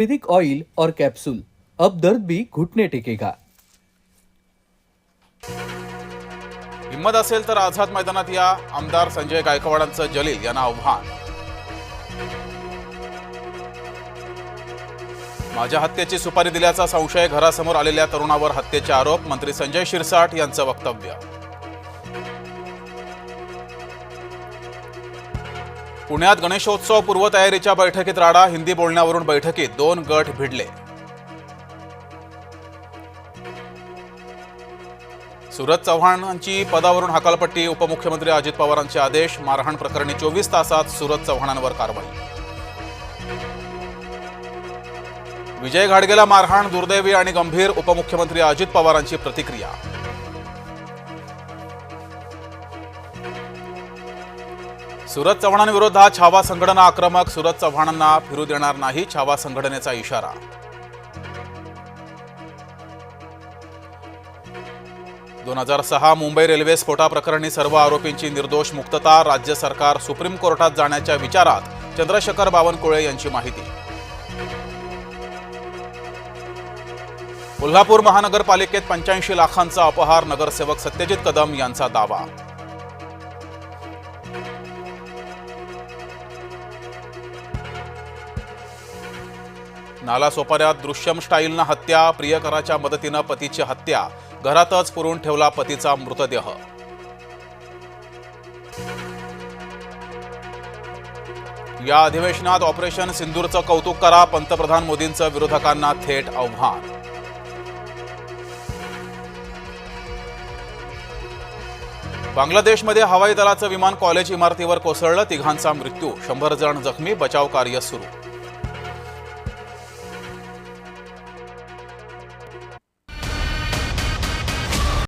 आयुर्वेदिक oil और capsule, अब दर्द भी घुटने टेकेगा। हिम्मत असेल तर आझाद मैदानात या, आमदार संजय गायकवाडांचं जलील यांना आव्हान। माझ्या हत्येची सुपारी दिल्याचा संशय, घरासमोर आलेल्या तरुणावर हत्येचे आरोप, मंत्री संजय शिरसाट यांचं वक्तव्य। पुण्यात गणेशोत्सव पूर्वतयारीच्या बैठकीत राडा, हिंदी बोलण्यावरून बैठकीत 2 गट भिडले। सुरज चव्हाणांची पदावरून हकालपट्टी, उपमुख्यमंत्री अजित पवारांचे आदेश, मारहाण प्रकरणी 24 तासात सुरज चव्हाणांवर कारवाई। विजय घाडगेला मारहाण, दुर्दैवी आणि गंभीर, उपमुख्यमंत्री अजित पवारांची प्रतिक्रिया। सुरज चव्हाणांविरोधात छावा संघटना आक्रमक, सुरज चव्हाणांना फिरू देणार नाही, छावा संघटनेचा इशारा। दोन 2006 मुंबई रेल्वे स्फोटाप्रकरणी सर्व आरोपींची निर्दोष मुक्तता, राज्य सरकार सुप्रीम कोर्टात जाण्याच्या विचारात, चंद्रशेखर बावनकुळे यांची माहिती। कोल्हापूर महानगरपालिकेत 85 लाखांचा अपहार, नगरसेवक सत्यजित कदम यांचा दावा। नालासोपाऱ्यात दृश्यम स्टाईलनं हत्या, प्रियकराच्या मदतीनं पतीची हत्या, घरातच पुरून ठेवला पतीचा मृतदेह। या अधिवेशनात ऑपरेशन सिंदूरचं कौतुक करा, पंतप्रधान मोदींचं विरोधकांना थेट आव्हान। बांगलादेशमध्ये हवाई दलाचं विमान कॉलेज इमारतीवर कोसळलं, 3 मृत्यू, 100 जण जखमी, बचाव कार्य सुरू।